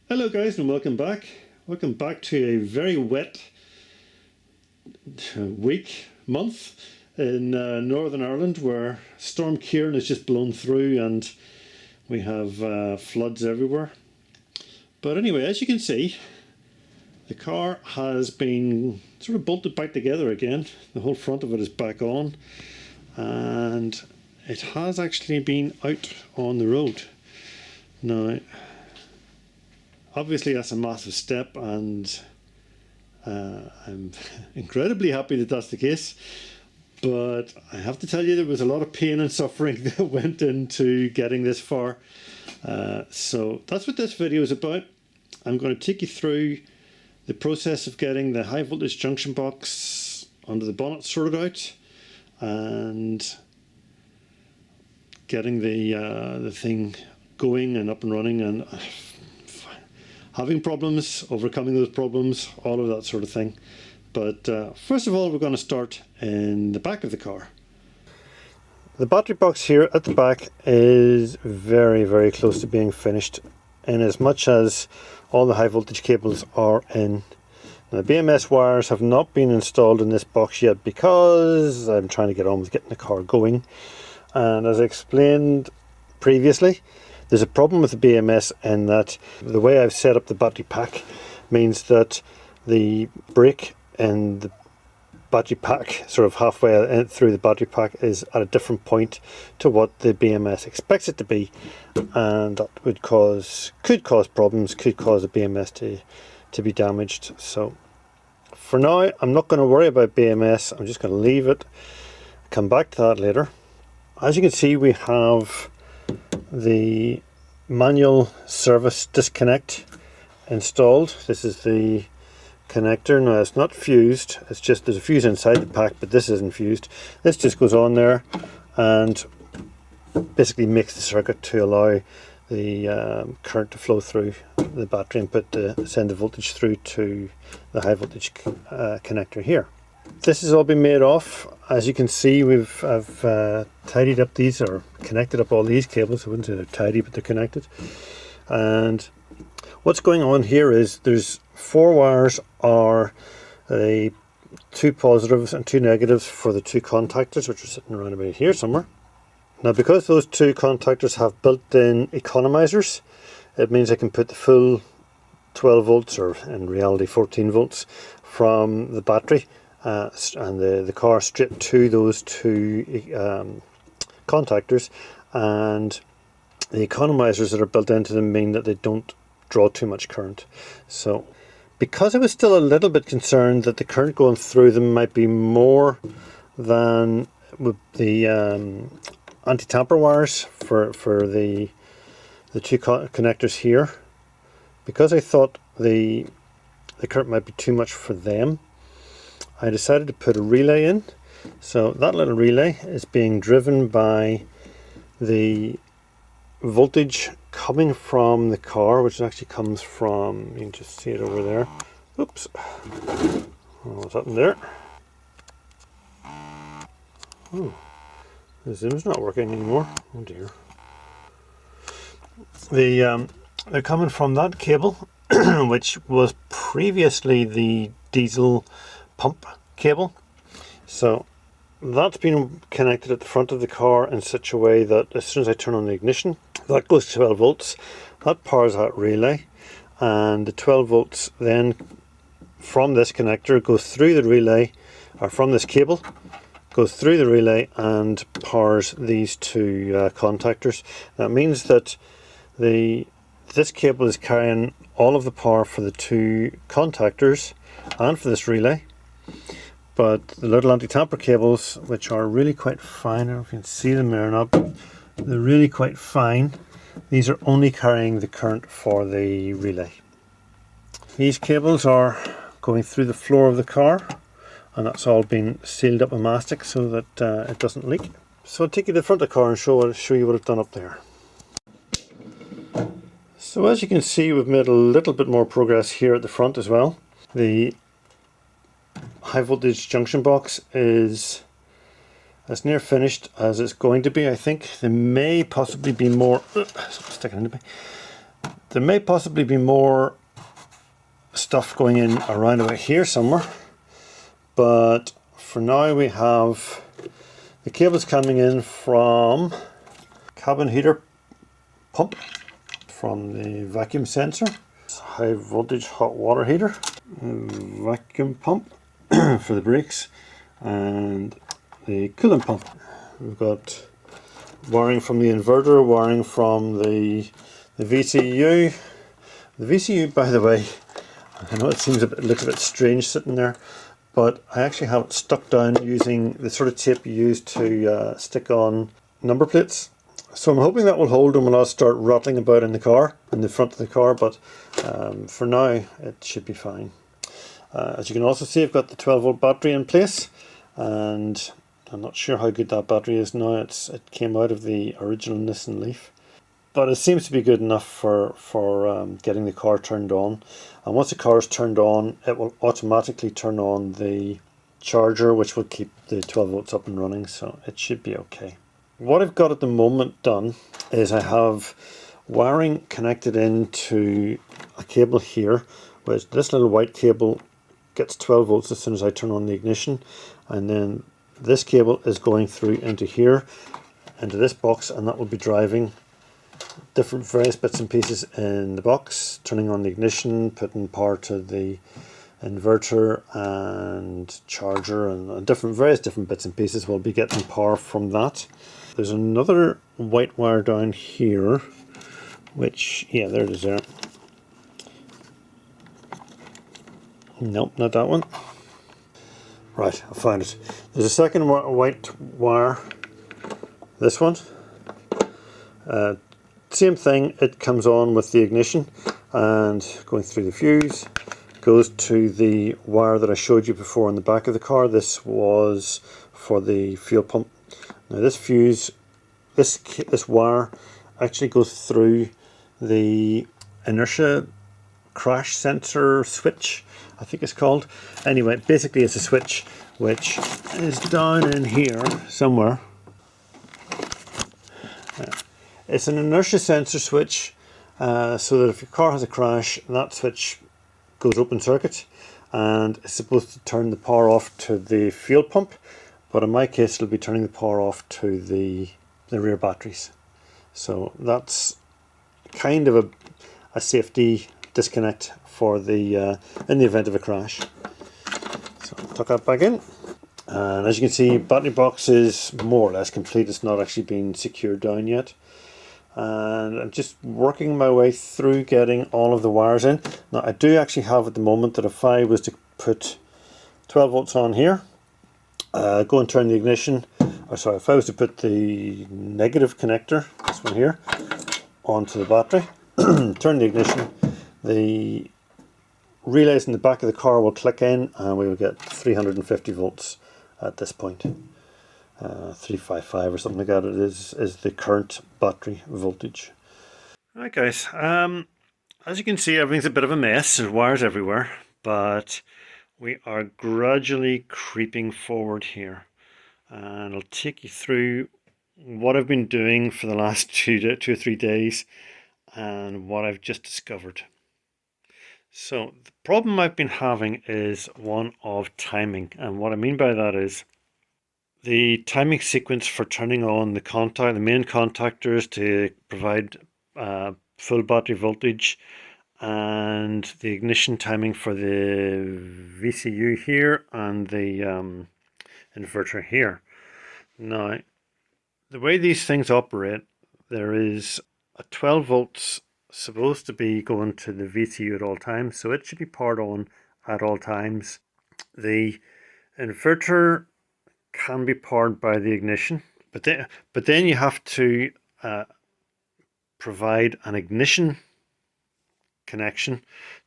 Hello guys and welcome back. Welcome back to a very wet month in Northern Ireland where Storm Ciarán has just blown through and we have floods everywhere. But anyway, as you can see, the car has been sort of bolted back together again. The whole front of it is back on and it has actually been out on the road. Now, obviously that's a massive step and I'm incredibly happy that that's the case, but I have to tell you there was a lot of pain and suffering that went into getting this far. So that's what this video is about. I'm going to take you through the process of getting the high voltage junction box under the bonnet sorted out and getting the thing going and up and running and having problems, overcoming those problems, all of that sort of thing. But first of all, we're going to start in the back of the car. The battery box here at the back is very, very close to being finished, in as much as all the high voltage cables are in. Now, the BMS wires have not been installed in this box yet because I'm trying to get on with getting the car going. And as I explained previously, there's a problem with the BMS in that the way I've set up the battery pack means that the brake in the battery pack, sort of halfway through the battery pack, is at a different point to what the BMS expects it to be, and that could cause problems, could cause the BMS to be damaged. So for now, I'm not going to worry about BMS. I'm just going to leave it, come back to that later. As you can see, we have the manual service disconnect installed. This is the connector. Now, it's not fused, it's just there's a fuse inside the pack, but this isn't fused. This just goes on there and basically makes the circuit to allow the current to flow through the battery input to send the voltage through to the high voltage connector here. This has all been made off. As you can see, I've tidied up these, or connected up all these cables. I wouldn't say they're tidy, but they're connected. And what's going on here is there's 4 wires, are the 2 positives and 2 negatives for the 2 contactors, which are sitting around about here somewhere. Now, because those 2 contactors have built-in economizers, it means I can put the full 12 volts, or in reality 14 volts, from the battery and the car straight to those 2 contactors, and the economizers that are built into them mean that they don't draw too much current. So because I was still a little bit concerned that the current going through them might be more than with the anti-tamper wires for the 2 connectors here, because I thought the current might be too much for them, I decided to put a relay in. So that little relay is being driven by the voltage coming from the car, which actually comes from, you can just see it over there. Oops, what's happened there? Oh, the zoom's not working anymore. Oh dear. They're coming from that cable, which was previously the diesel pump cable. So that's been connected at the front of the car in such a way that as soon as I turn on the ignition, that goes to 12 volts, that powers that relay, and the 12 volts then from this connector goes through the relay, or from this cable, goes through the relay and powers these 2 contactors. That means that this cable is carrying all of the power for the 2 contactors and for this relay. But the little anti-tamper cables, which are really quite fine, I don't know if you can see them there or not, but they're really quite fine. These are only carrying the current for the relay. These cables are going through the floor of the car, and that's all been sealed up with mastic so that it doesn't leak. So I'll take you to the front of the car and show you what I've done up there. So as you can see, we've made a little bit more progress here at the front as well. The high voltage junction box is as near finished as it's going to be. I think there may possibly be more There may possibly be more stuff going in around about here somewhere, but for now we have the cables coming in from cabin heater pump, from the vacuum sensor, high voltage hot water heater, vacuum pump for the brakes, and the coolant pump. We've got wiring from the inverter, wiring from the VCU. The VCU, by the way, I know it looks a bit strange sitting there, but I actually have it stuck down using the sort of tape you use to stick on number plates. So I'm hoping that will hold and will not start rattling about in the car, in the front of the car, but for now it should be fine. As you can also see, I've got the 12-volt battery in place, and I'm not sure how good that battery is now. It came out of the original Nissan Leaf, but it seems to be good enough for getting the car turned on. And once the car is turned on, it will automatically turn on the charger, which will keep the 12 volts up and running, so it should be okay. What I've got at the moment done is I have wiring connected into a cable here, which this little white cable gets 12 volts as soon as I turn on the ignition, and then this cable is going through into here, into this box, and that will be driving different various bits and pieces in the box, turning on the ignition, putting power to the inverter and charger, and various different bits and pieces will be getting power from that. There's another white wire down here, which, yeah, there it is there. Nope, not that one. Right, I found it. There's a second white wire, this one. Same thing, it comes on with the ignition and going through the fuse, goes to the wire that I showed you before in the back of the car. This was for the fuel pump. Now this fuse, this wire actually goes through the inertia crash sensor switch, I think it's called. Anyway, basically it's a switch which is down in here somewhere. It's an inertia sensor switch, so that if your car has a crash, that switch goes open circuit, and it's supposed to turn the power off to the fuel pump, but in my case it'll be turning the power off to the rear batteries. So that's kind of a safety disconnect for the in the event of a crash. So tuck that back in, and as you can see, battery box is more or less complete. It's not actually been secured down yet, and I'm just working my way through getting all of the wires in. Now I do actually have at the moment that if I was to put 12 volts on here, go and turn the ignition, or sorry, if I was to put the negative connector, this one here, onto the battery, turn the ignition, the relays in the back of the car will click in and we will get 350 volts at this point. 355 or something like that it is the current battery voltage. Alright guys, as you can see, everything's a bit of a mess. There's wires everywhere, but we are gradually creeping forward here, and I'll take you through what I've been doing for the last two or 3 days and what I've just discovered. So the problem I've been having is one of timing, and what I mean by that is the timing sequence for turning on the main contactors to provide full battery voltage, and the ignition timing for the VCU here and the inverter here. Now, the way these things operate, there is a 12 volts supposed to be going to the VCU at all times, so it should be powered on at all times. The inverter can be powered by the ignition, but then you have to provide an ignition connection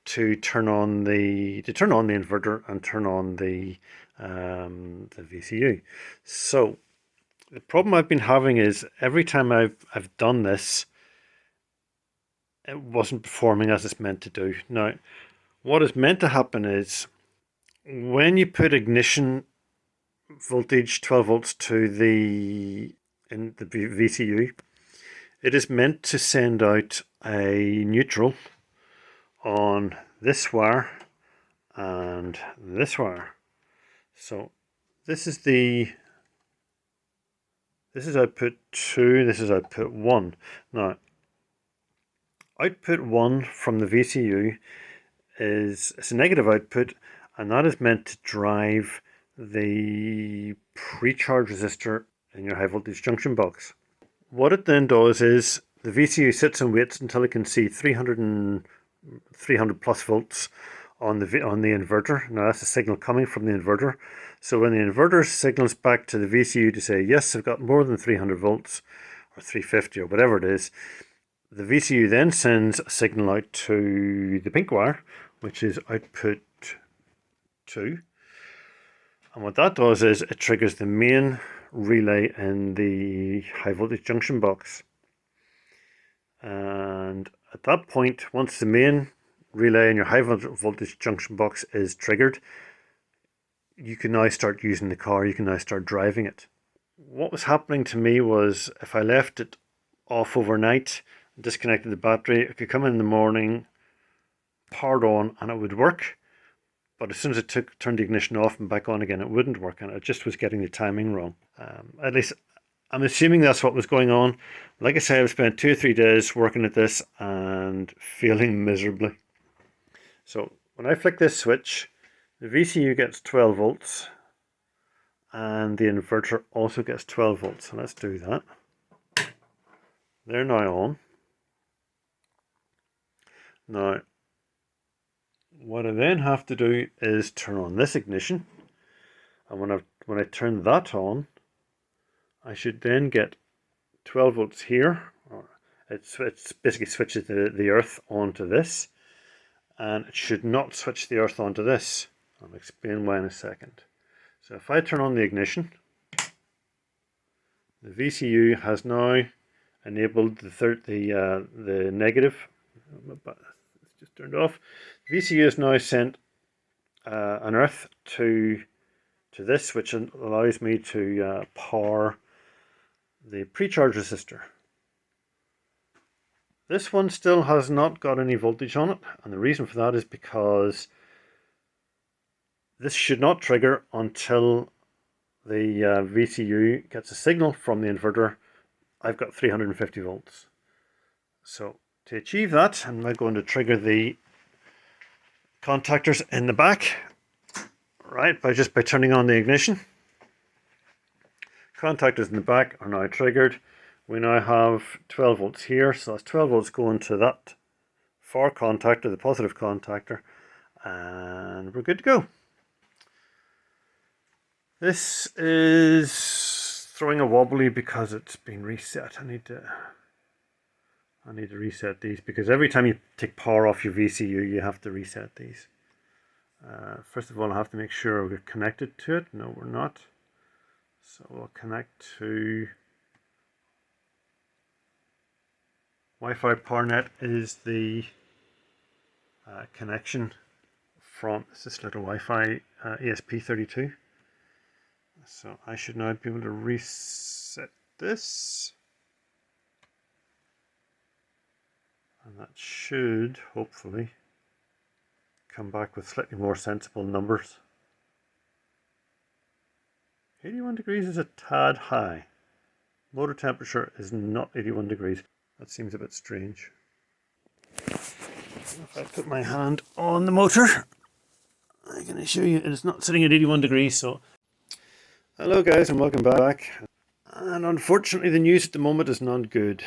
to turn on the inverter and turn on the VCU. So the problem I've been having is every time I've done this, it wasn't performing as it's meant to do. Now, what is meant to happen is when you put ignition voltage 12 volts to the VCU, It is meant to send out a neutral on this wire and this wire. So this is output 2, this is output 1. Now, output 1 from the VCU it's a negative output, and that is meant to drive the pre-charge resistor in your high voltage junction box. What it then does is the VCU sits and waits until it can see 300 plus volts on the inverter. Now that's a signal coming from the inverter. So when the inverter signals back to the VCU to say, yes, I've got more than 300 volts or 350 or whatever it is, the VCU then sends a signal out to the pink wire, which is output 2. And what that does is it triggers the main relay in the high voltage junction box. And at that point, once the main relay in your high voltage junction box is triggered, you can now start using the car, you can now start driving it. What was happening to me was if I left it off overnight, disconnected the battery, it could come in the morning, powered on, and it would work. But as soon as it turned the ignition off and back on again, it wouldn't work, and it just was getting the timing wrong. At least I'm assuming that's what was going on. Like I said, I've spent 2 or 3 days working at this and failing miserably. So when I flick this switch, the VCU gets 12 volts and the inverter also gets 12 volts. So let's do that. They're now on. Now, what I then have to do is turn on this ignition, and when I turn that on, I should then get 12 volts here. It basically switches the earth onto this, and it should not switch the earth onto this. I'll explain why in a second. So if I turn on the ignition, the VCU has now enabled the negative. It's just turned off. The VCU has now sent an earth to this, which allows me to power the pre-charge resistor. This one still has not got any voltage on it, and the reason for that is because this should not trigger until the VCU gets a signal from the inverter. I've got 350 volts. So to achieve that, I'm now going to trigger the contactors in the back, right, by turning on the ignition. Contactors in the back are now triggered. We now have 12 volts here, so that's 12 volts going to that far contactor, the positive contactor, and we're good to go. This is throwing a wobbly because it's been reset. I need to reset these, because every time you take power off your VCU, you have to reset these. First of all, I have to make sure we're connected to it. No, we're not. So we'll connect to Wi-Fi PowerNet is the connection from this little Wi-Fi ESP32. So I should now be able to reset this. And that should hopefully come back with slightly more sensible numbers. 81 degrees is a tad high. Motor temperature is not 81 degrees. That seems a bit strange. If I put my hand on the motor, I'm going to show you it's not sitting at 81 degrees. So, hello guys and welcome back. And unfortunately the news at the moment is not good.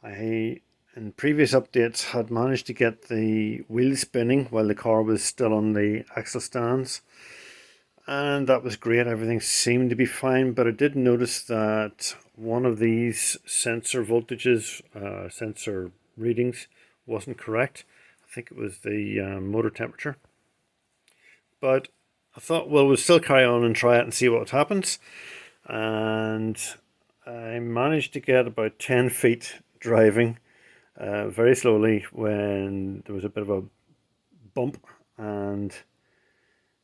I, in previous updates, had managed to get the wheel spinning while the car was still on the axle stands. And that was great, everything seemed to be fine, but I did notice that one of these sensor voltages, sensor readings, wasn't correct. I think it was the motor temperature. But I thought, well, we'll still carry on and try it and see what happens. And I managed to get about 10 feet driving very slowly when there was a bit of a bump and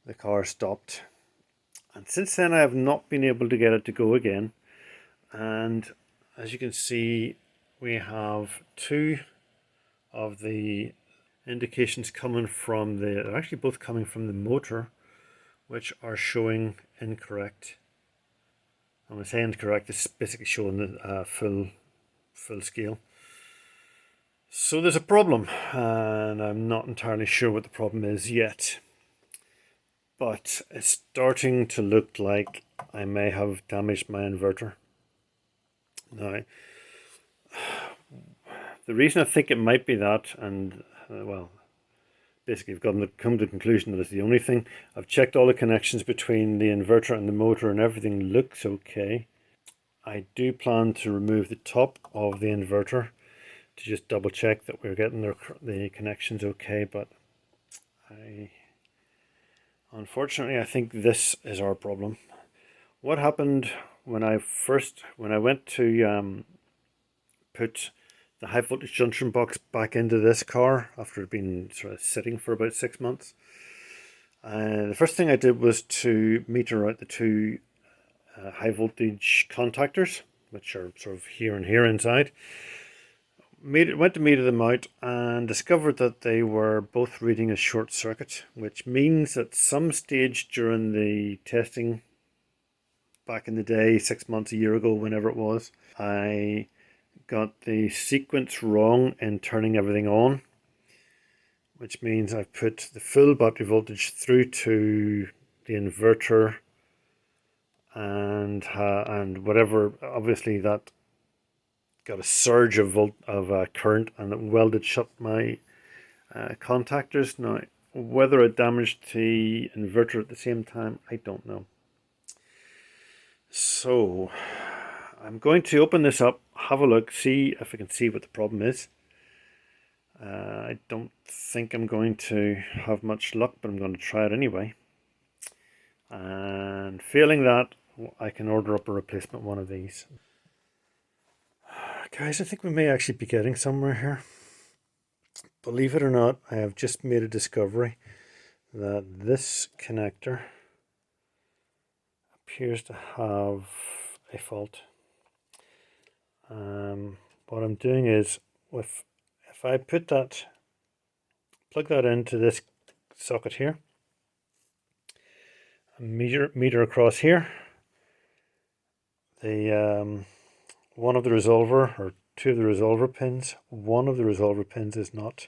the car stopped. And since then I have not been able to get it to go again. And as you can see, we have two of the indications coming from they're actually both coming from the motor, which are showing incorrect. I'm going to say incorrect, it's basically showing the full scale. So there's a problem, and I'm not entirely sure what the problem is yet. But it's starting to look like I may have damaged my inverter. Now, the reason I think it might be that, and well, basically I've come to the conclusion that it's the only thing. I've checked all the connections between the inverter and the motor and everything looks okay. I do plan to remove the top of the inverter to just double check that we're getting the connections okay, but unfortunately I think this is our problem. What happened when I went to put the high voltage junction box back into this car after it had been sort of sitting for about 6 months, the first thing I did was to meter out the two high voltage contactors, which are sort of here and here inside. Went to meter them out and discovered that they were both reading a short circuit, which means at some stage during the testing back in the day, 6 months, a year ago, whenever it was, I got the sequence wrong in turning everything on, which means I've put the full battery voltage through to the inverter and whatever, obviously that got a surge of current, and it welded shut my contactors. Now, whether it damaged the inverter at the same time, I don't know. So I'm going to open this up, have a look, see if I can see what the problem is. I don't think I'm going to have much luck, but I'm going to try it anyway. And failing that, I can order up a replacement one of these. Guys, I think we may actually be getting somewhere here. Believe it or not, I have just made a discovery that this connector appears to have a fault. What I'm doing is, if I put that, plug that into this socket here, and meter across here, the one of the resolver, or two of the resolver pins, one of the resolver pins is not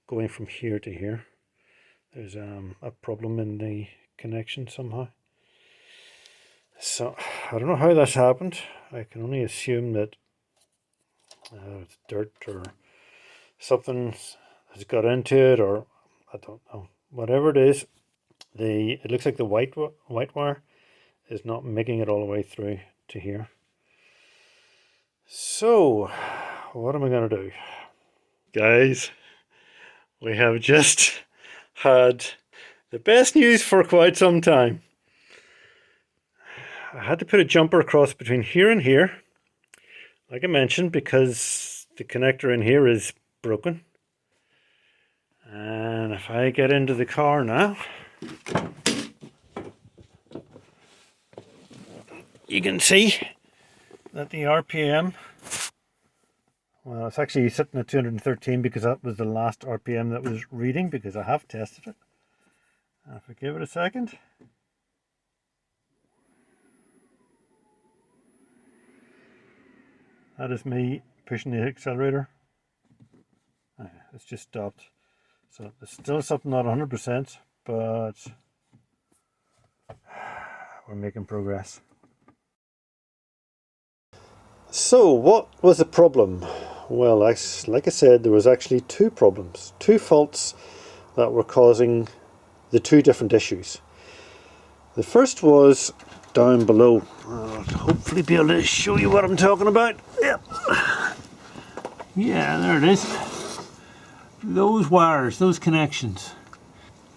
going from here to here. There's a problem in the connection somehow. So I don't know how that's happened. I can only assume that it's dirt or something has got into it, or I don't know. Whatever it is, it looks like the white wire is not making it all the way through to here. So what am I going to do? Guys, we have just had the best news for quite some time. I had to put a jumper across between here and here, like I mentioned, because the connector in here is broken. And if I get into the car now, you can see that the RPM, well, it's actually sitting at 213 because that was the last RPM that was reading, because I have tested it. And if I give it a second, that is me pushing the accelerator. It's just stopped. So there's still something not 100%, but we're making progress. So what was the problem? Well, like I said, there was actually two problems, two faults that were causing the two different issues. The first was down below. I'll hopefully be able to show you what I'm talking about. Yep. Yeah, there it is. Those wires, those connections.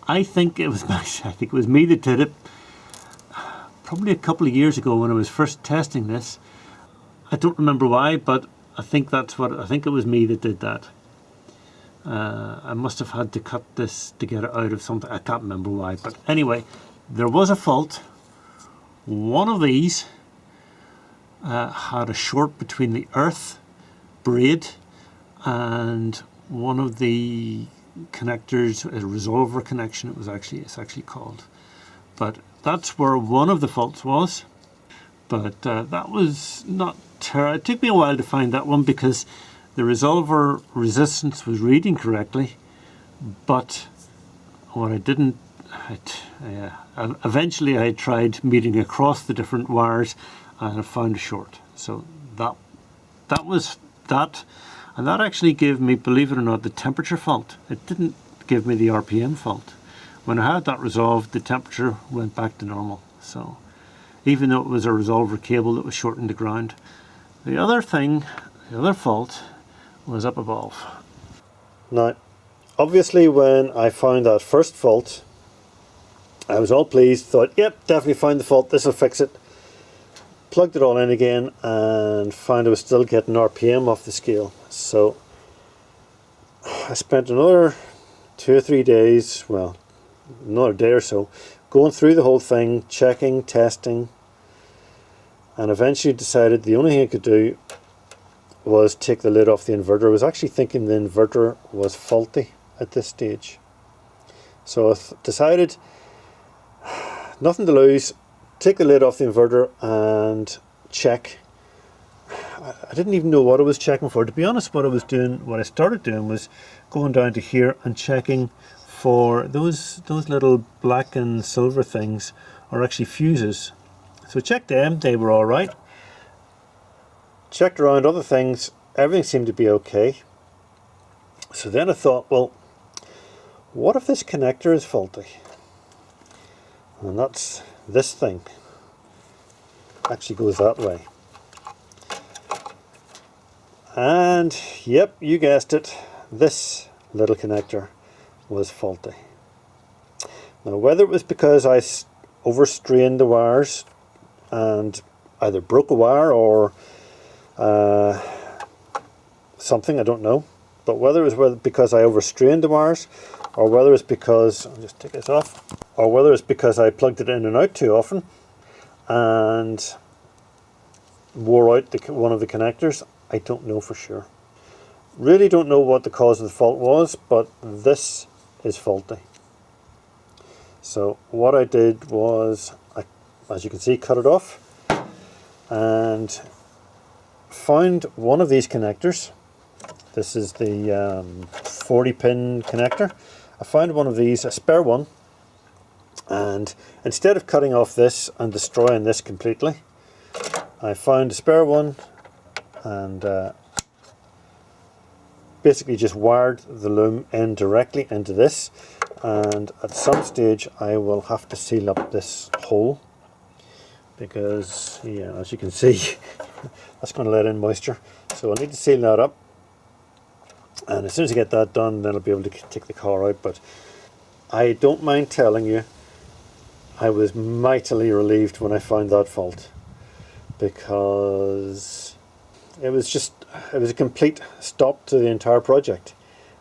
I think it was me that did it. Probably a couple of years ago when I was first testing this. I don't remember why, but I think it was me that did that. I must have had to cut this to get it out of something. I can't remember why, but anyway, there was a fault. One of these had a short between the earth braid, and one of the connectors, a resolver connection it's actually called, but that's where one of the faults was. But that was not it took me a while to find that one, because the resolver resistance was reading correctly, but what I didn't, eventually I tried meeting across the different wires and I found a short. So that was that, and that actually gave me, believe it or not, the temperature fault. It didn't give me the RPM fault. When I had that resolved, the temperature went back to normal. So even though it was a resolver cable that was shorting the ground. The other fault was up above. Now, obviously when I found that first fault, I was all pleased, thought, yep, definitely found the fault, this will fix it. Plugged it all in again and found I was still getting RPM off the scale. So I spent another 2 or 3 days, well, another day or so, going through the whole thing, checking, testing, and eventually decided the only thing I could do was take the lid off the inverter. I was actually thinking the inverter was faulty at this stage. So I decided, nothing to lose, take the lid off the inverter and check. I didn't even know what I was checking for. To be honest, what I started doing was going down to here and checking for those little black and silver things are actually fuses. So checked them, they were all right. Checked around other things, everything seemed to be okay. So then I thought, well, what if this connector is faulty? And that's this thing. Actually goes that way. And yep, you guessed it, this little connector was faulty. Now, whether it was because I overstrained the wires and either broke a wire or something, I don't know, but whether it was because I overstrained the wires, or whether it's because, I'll just take this off, or whether it's because I plugged it in and out too often and wore out one of the connectors, I don't know for sure. Really don't know what the cause of the fault was, but this is faulty. So what I did was, as you can see, cut it off and found one of these connectors. This is the 40 pin connector. I found one of these, a spare one, and instead of cutting off this and destroying this completely, I found a spare one and basically just wired the loom in directly into this, and at some stage I will have to seal up this hole because, yeah, as you can see, that's going to let in moisture, so I need to seal that up, and as soon as I get that done, then I'll be able to take the car out. But I don't mind telling you, I was mightily relieved when I found that fault, because it was a complete stop to the entire project.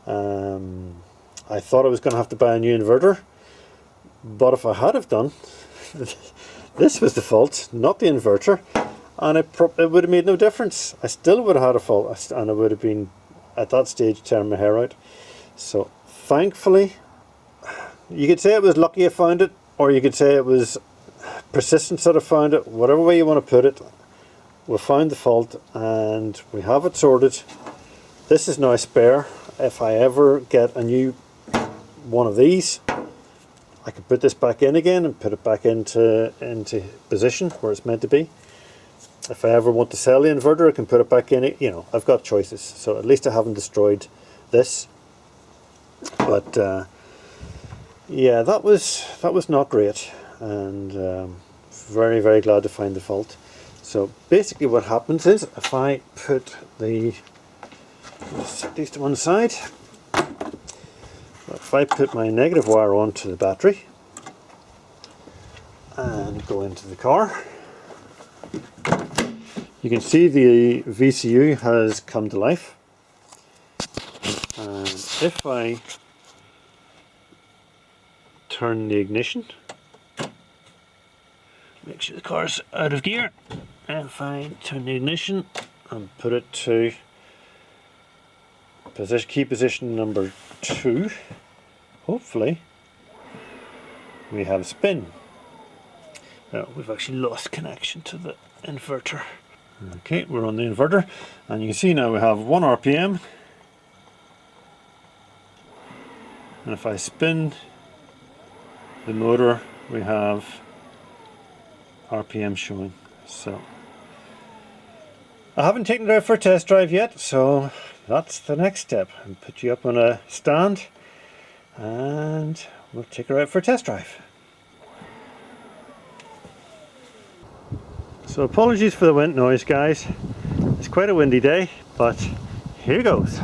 I thought I was going to have to buy a new inverter, but if I had have done, this was the fault, not the inverter, and it would have made no difference. I still would have had a fault, and I would have been at that stage tearing my hair out. So thankfully, you could say it was lucky I found it, or you could say it was persistence that I found it. Whatever way you want to put it, we found the fault and we have it sorted. This is now spare. If I ever get a new one of these, I can put this back in again and put it back into position where it's meant to be. If I ever want to sell the inverter, I can put it back in. You know, I've got choices, so at least I haven't destroyed this. But yeah, that was not great, and very, very glad to find the fault. So basically what happens is, if I put set these to one side, if I put my negative wire onto the battery and go into the car, you can see the VCU has come to life, and if I turn the ignition, make sure the car's out of gear, if I turn the ignition and put it to key position number 2. Hopefully we have spin. Now we've actually lost connection to the inverter. Okay, we're on the inverter, and you can see now we have 1 RPM, and if I spin the motor we have RPM showing. So I haven't taken it out for a test drive yet, so that's the next step. I'll put you up on a stand and we'll take her out for a test drive. So apologies for the wind noise, guys. It's quite a windy day, but here goes.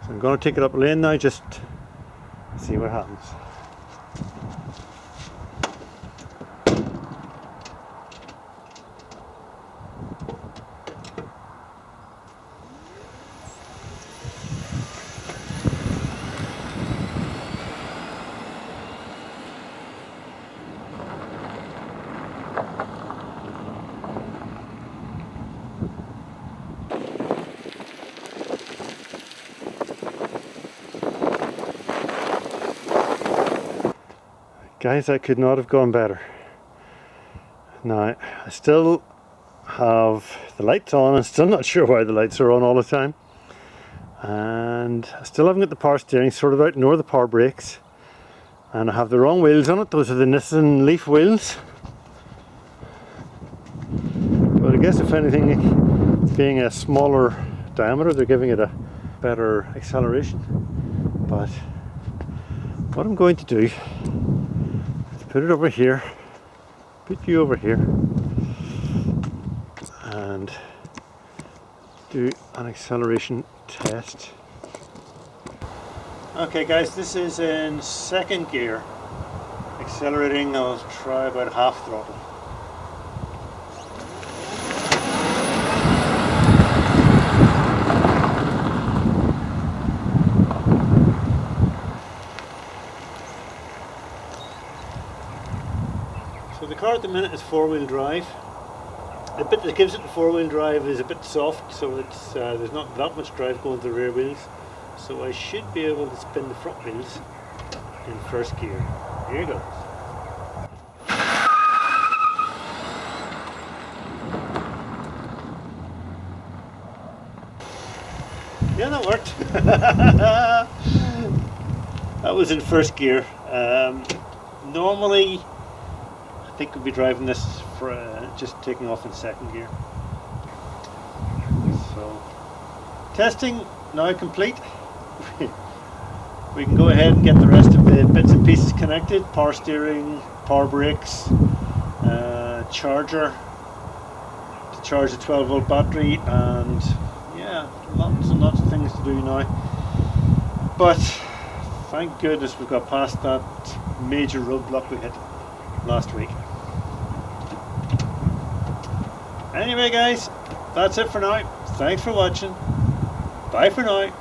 So I'm going to take it up lane now, just see what happens. Guys, that could not have gone better. Now, I still have the lights on. I'm still not sure why the lights are on all the time. And I still haven't got the power steering sorted out, nor the power brakes. And I have the wrong wheels on it. Those are the Nissan Leaf wheels. But I guess if anything, being a smaller diameter, they're giving it a better acceleration. But what I'm going to do, put it over here, put you over here, and do an acceleration test. Okay guys, this is in 2nd gear. Accelerating, I'll try about half throttle. So the car at the minute is 4-wheel drive. The bit that gives it the 4-wheel drive is a bit soft, so it's there's not that much drive going to the rear wheels. So I should be able to spin the front wheels in 1st gear. Here goes. Yeah, that worked. That was in 1st gear. Normally I think we'll be driving this for just taking off in 2nd gear. So, testing now complete. We can go ahead and get the rest of the bits and pieces connected. Power steering, power brakes, charger to charge the 12-volt battery, and yeah, lots and lots of things to do now. But thank goodness we've got past that major roadblock we hit last week. Anyway guys, that's it for now. Thanks for watching. Bye for now.